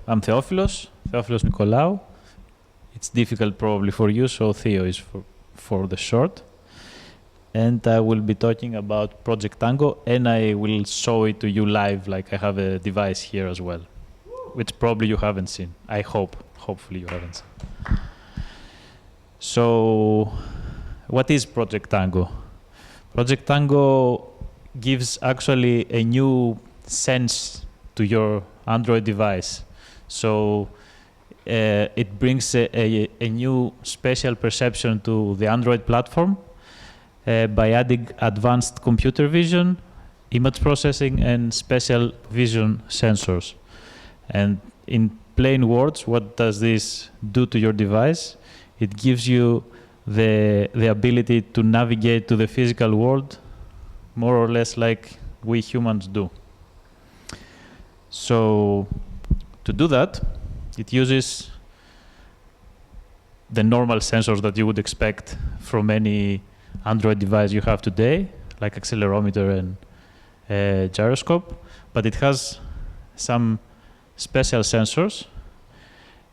I'm Theofilos Nikolaou. It's difficult probably for you, so Theo is for the short. And I will be talking about Project Tango, and I will show it to you live, like I have a device here as well, which probably you haven't seen. I hope, hopefully you haven't seen. So, what is Project Tango? Project Tango gives actually a new sense to your Android device. So it brings a new spatial perception to the Android platform by adding advanced computer vision, image processing, and spatial vision sensors. And in plain words, what does this do to your device? It gives you the ability to navigate to the physical world more or less like we humans do. So to do that, it uses the normal sensors that you would expect from any Android device you have today, like accelerometer and gyroscope, but it has some special sensors,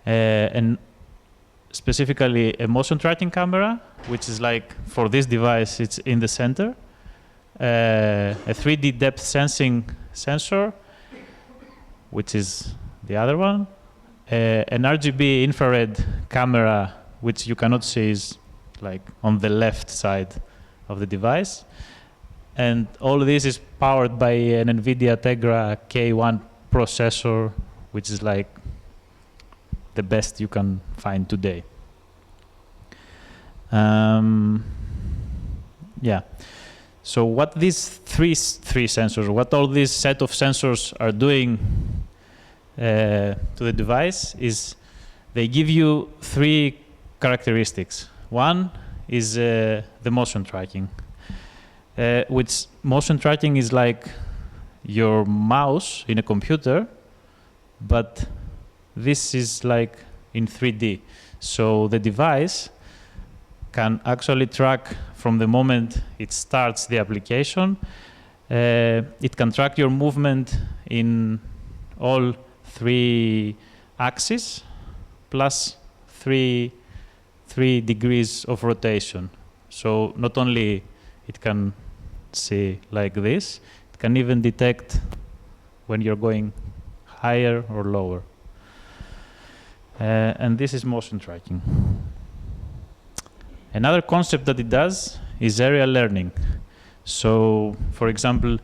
and specifically a motion tracking camera, which is like, for this device, it's in the center, a 3D depth sensing sensor, which is the other one, an RGB infrared camera, which you cannot see, is like on the left side of the device. And all this is powered by an NVIDIA Tegra K1 processor, which is like the best you can find today. Yeah. So what these three sensors, what all this set of sensors are doing to the device is they give you three characteristics. One is the motion tracking, which motion tracking is like your mouse in a computer, but this is like in 3D. So the device can actually track from the moment it starts the application. It can track your movement in all three axes plus three degrees of rotation. So not only it can see like this, it can even detect when you're going higher or lower. And this is motion tracking. Another concept that it does is area learning. So, for example,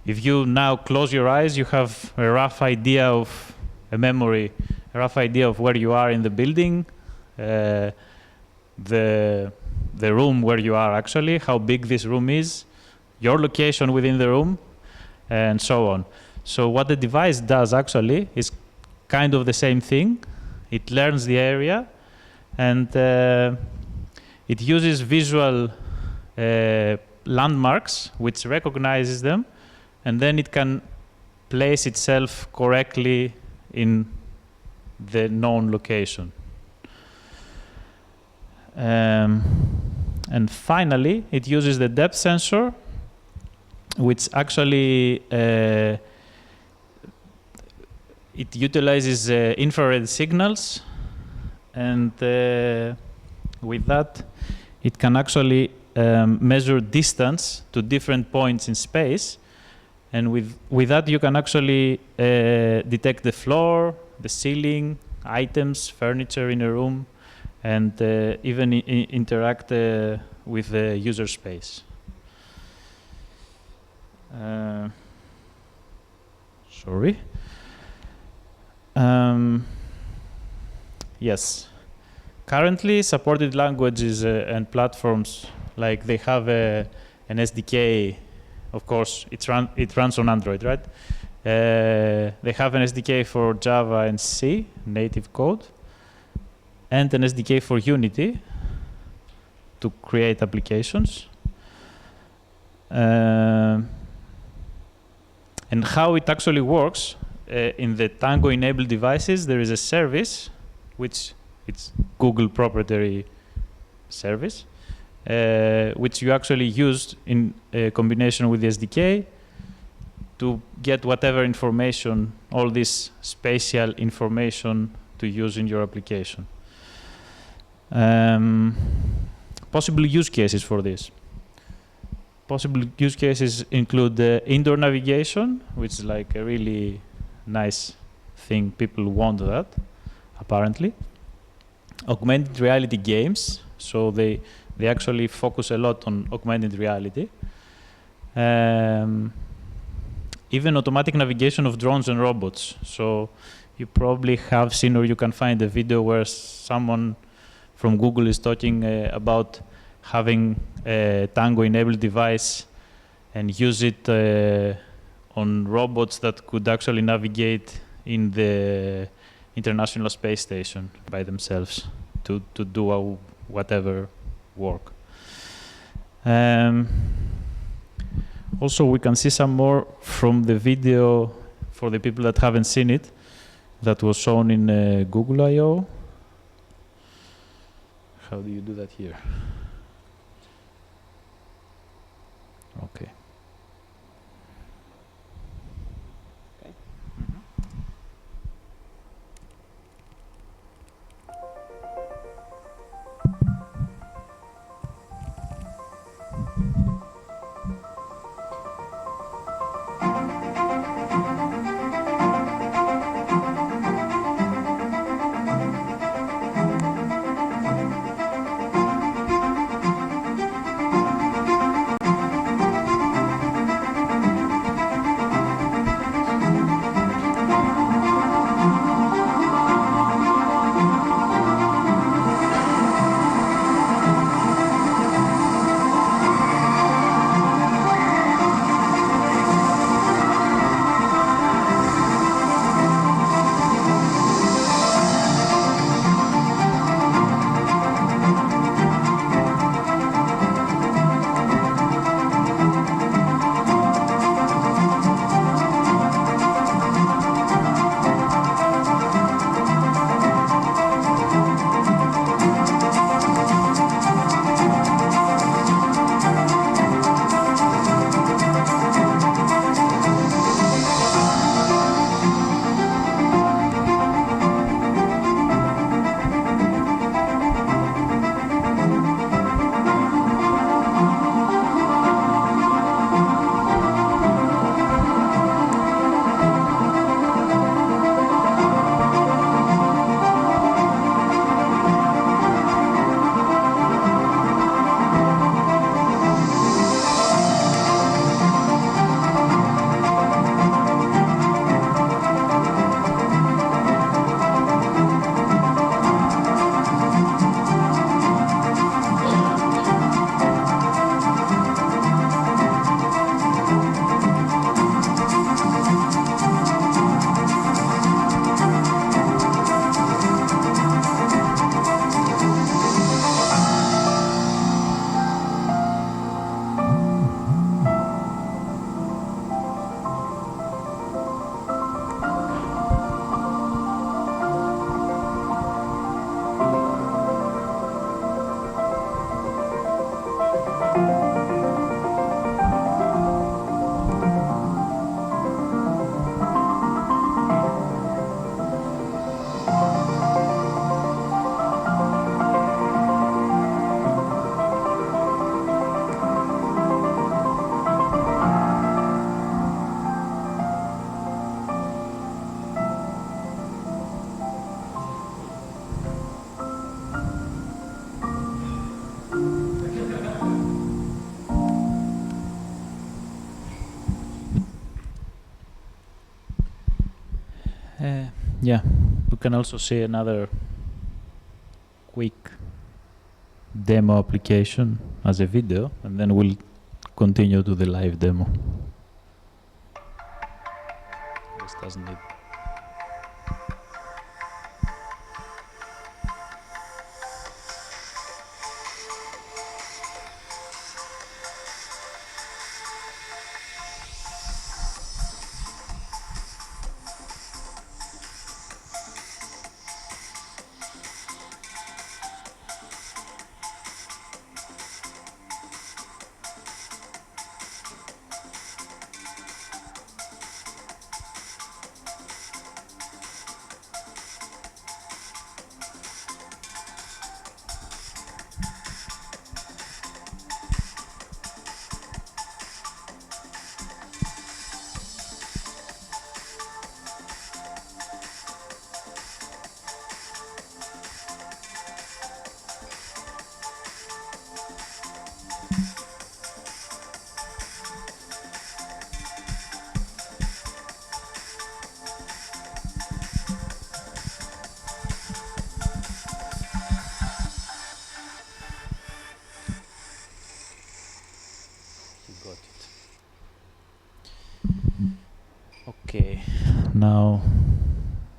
if you now close your eyes, you have a rough idea of a memory, a rough idea of where you are in the building, the room where you are actually, how big this room is, your location within the room, and so on. So what the device does actually is kind of the same thing. It learns the area, and it uses visual landmarks, which recognizes them, and then it can place itself correctly in the known location. And finally, it uses the depth sensor, which actually it utilizes infrared signals, and with that, it can actually measure distance to different points in space. And with that, you can actually detect the floor, the ceiling, items, furniture in a room, and even interact with the user space. Sorry. Yes. Currently, supported languages and platforms, like they have an SDK. Of course, it runs on Android, right? They have an SDK for Java and C, native code, and an SDK for Unity to create applications. And how it actually works, in the Tango-enabled devices, there is a service, which it's Google proprietary service, which you actually used in combination with the SDK to get whatever information, all this spatial information to use in your application. Possible use cases for this. Possible use cases include indoor navigation, which is like a really nice thing. People want that, apparently. Augmented reality games, so they actually focus a lot on augmented reality. Even automatic navigation of drones and robots. So you probably have seen, or you can find a video where someone from Google is talking about having a Tango-enabled device and use it on robots that could actually navigate in the International Space Station by themselves to do whatever work. Also, we can see some more from the video for the people that haven't seen it that was shown in Google I/O. How do you do that here? Okay. Yeah, we can also see another quick demo application as a video, and then we'll continue to the live demo. This doesn't need. Okay, now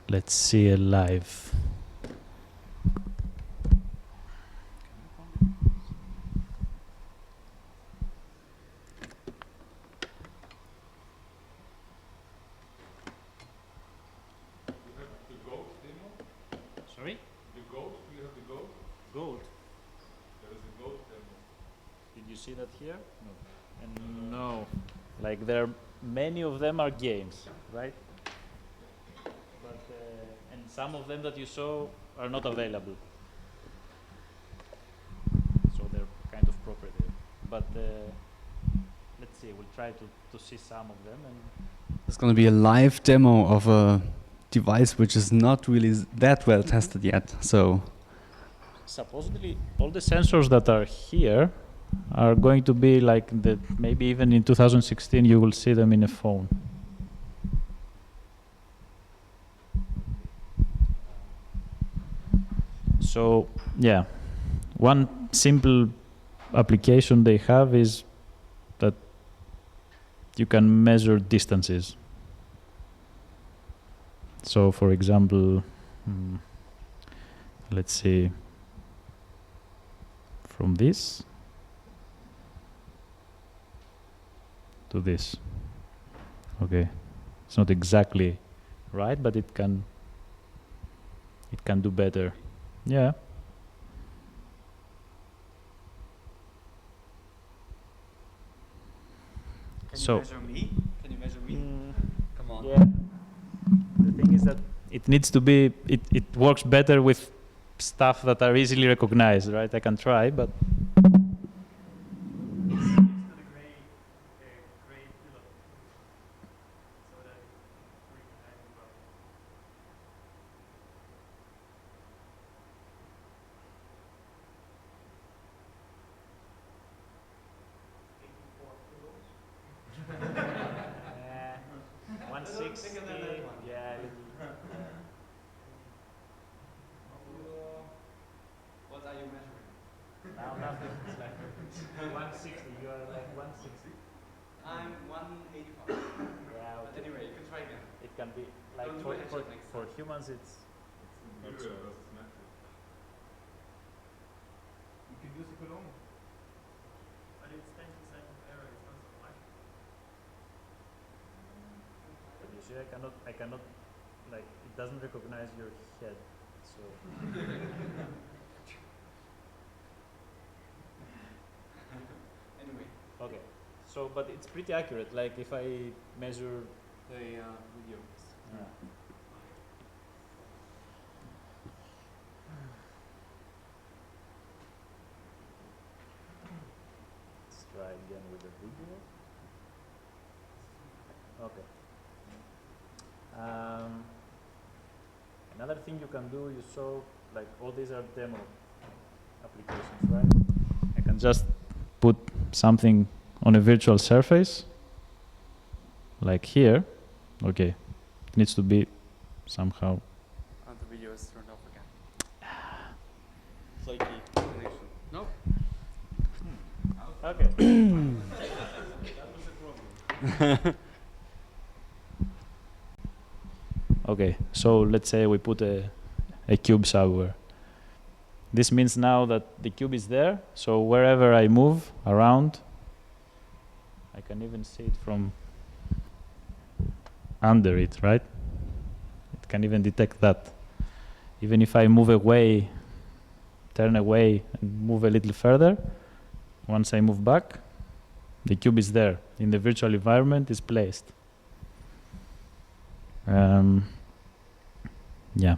let's see a live. Sorry? The goat? Do you have the goat? Gold. There is a goat demo. Did you see that here? No. And no. Like there, many of them are games, right? But and some of them that you saw are not available. So they're kind of proprietary. But let's see. We'll try to see some of them. And It's going to be a live demo of a device which is not really that well tested yet. So supposedly, all the sensors that are here are going to be like the maybe even in 2016 you will see them in a phone. So yeah, one simple application they have is that you can measure distances. So for example, let's see, from this to this. Okay, it's not exactly right, but it can do better. Yeah. can So- you measure me? Can you measure me? Come on. Yeah. The thing is that it needs to be, it works better with stuff that are easily recognized, right? I can try, but. What are you measuring? Now nothing. It's like 160. You are like 160. I'm 185. Yeah. But anyway, you can try again. It can be like Don't do for, a for, headshot next for time. humans it's not so. You can use a cologne. But it's 10% of error, it's not so much. But you see, I cannot, like, it doesn't recognize your head, so. Anyway, Okay, so, but it's pretty accurate, like if I measure. the video. Yeah. Let's try again with the video. Okay. Another thing you can do, you saw, like all these are demo applications, right? I can just put something on a virtual surface, like here. Okay, it needs to be somehow. And the video is turned off again. Flaky connection. No. Okay. That was a problem. Okay, so let's say we put a cube somewhere. This means now that the cube is there, so wherever I move around, I can even see it from under it, right? It can even detect that. Even if I move away, turn away and move a little further, once I move back, the cube is there. In the virtual environment, it's placed. Yeah.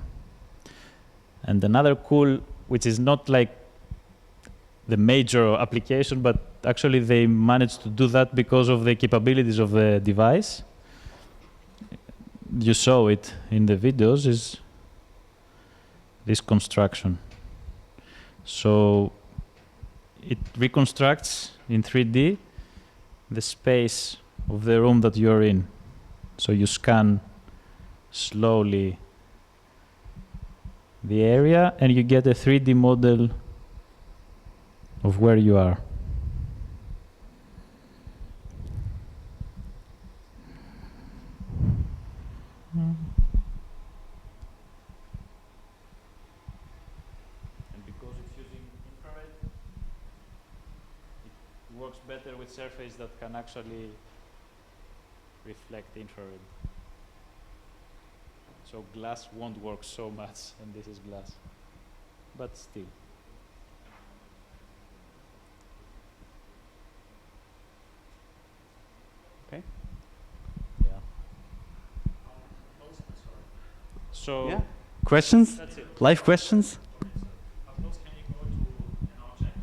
And another cool, which is not like the major application, but actually they managed to do that because of the capabilities of the device. You saw it in the videos, is this construction. So it reconstructs in 3D the space of the room that you're in. So you scan slowly the area and you get a 3D model of where you are. works better with surface that can actually reflect infrared. So glass won't work so much, and this is glass, but still. Okay. Yeah. So Yeah. Questions? that's it. Live questions? How close can you go to an object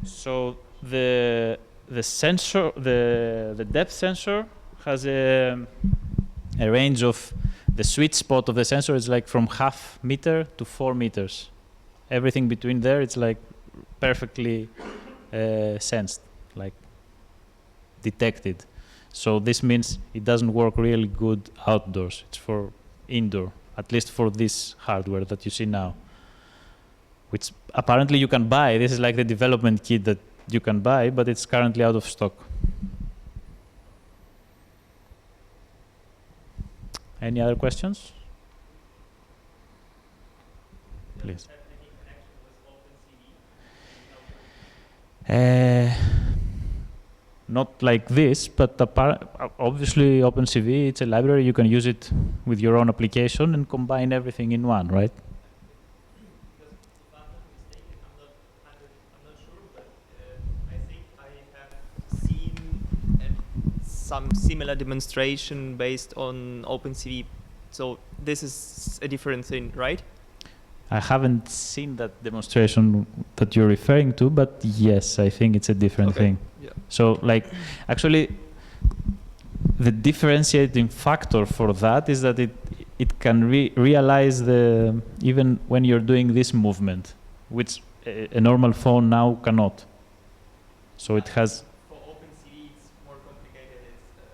who's still? So the sensor, the depth sensor has a range of, the sweet spot of the sensor is like from 0.5 meter to 4 meters. Everything between there, it's like perfectly sensed, like detected. So this means it doesn't work really good outdoors. It's for indoor, at least for this hardware that you see now, which apparently you can buy. This is like the development kit that you can buy, but it's currently out of stock. Any other questions? Please. Have any connection with OpenCV? Not like this, but obviously OpenCV, it's a library. You can use it with your own application and combine everything in one, right? Because if I'm not mistaken, I'm not sure, but I think I have seen some similar demonstration based on OpenCV. So this is a different thing, right? I haven't seen that demonstration that you're referring to, but yes, I think it's a different thing. Yeah. So, like, actually, the differentiating factor for that is that it can realize the, even when you're doing this movement, which a normal phone now cannot. So it has. For OpenCV, it's more complicated.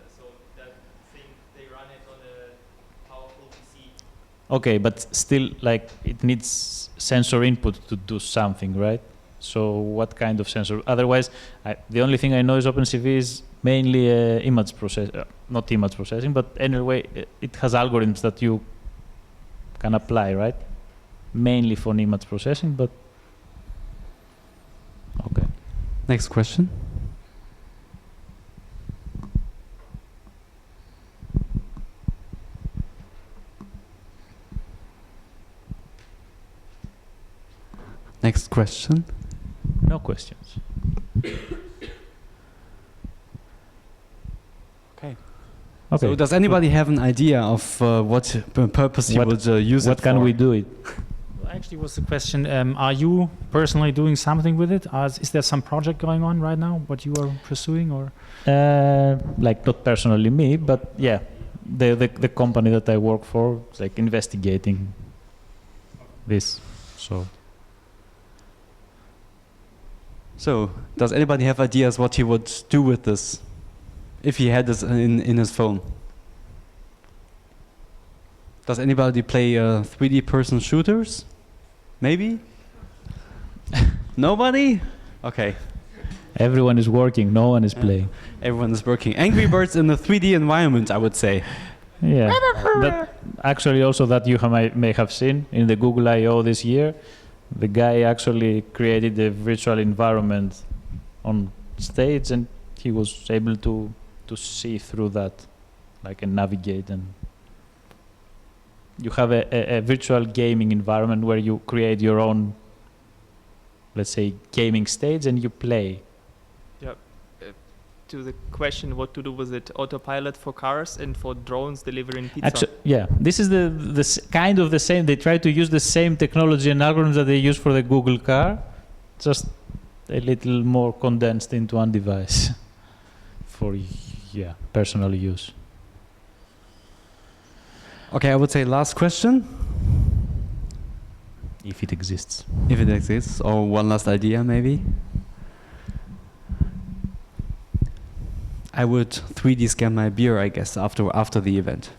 It's so that thing they run it on a powerful PC. Okay, but still, like, it needs sensor input to do something, right? So what kind of sensor? Otherwise, the only thing I know is OpenCV is mainly image processing, not image processing, but anyway, it has algorithms that you can apply, right? Mainly for image processing, but okay. Next question. Next question. No questions. Okay. Okay. So does anybody have an idea of what purpose you would use it What can for? we do it? Well, actually, was the question: are you personally doing something with it? Is there some project going on right now? What you are pursuing, or? Like not personally me, but yeah, the company that I work for is like investigating this. So, does anybody have ideas what he would do with this if he had this in his phone? Does anybody play 3D person shooters? Maybe? Nobody? Okay. Everyone is working, no one is playing. Everyone is working. Angry Birds in the 3D environment, I would say. Yeah. That actually also that you may have seen in the Google I/O this year. The guy actually created a virtual environment on stage, and he was able to see through that, like, and navigate. And you have a virtual gaming environment where you create your own, let's say, gaming stage, and you play. To the question what to do with it, autopilot for cars and for drones delivering pizza. Actually, yeah, this is the kind of the same. They try to use the same technology and algorithms that they use for the Google car, just a little more condensed into one device for personal use. Okay, I would say last question, If it exists. if it exists, or one last idea maybe. I would 3D scan my beer, I guess, after the event.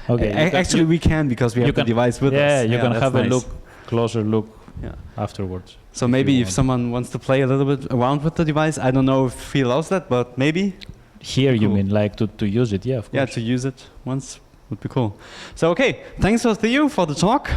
Okay. Actually, we can because we have the device with us. Yeah, you can that's have nice. a closer look Yeah. afterwards. So if maybe you if want. someone wants to play a little bit around with the device, I don't know if he allows that, but maybe. Here you Cool. mean like to use it? Yeah, of course. Yeah, to use it once would be cool. So okay, thanks to Theo for the talk.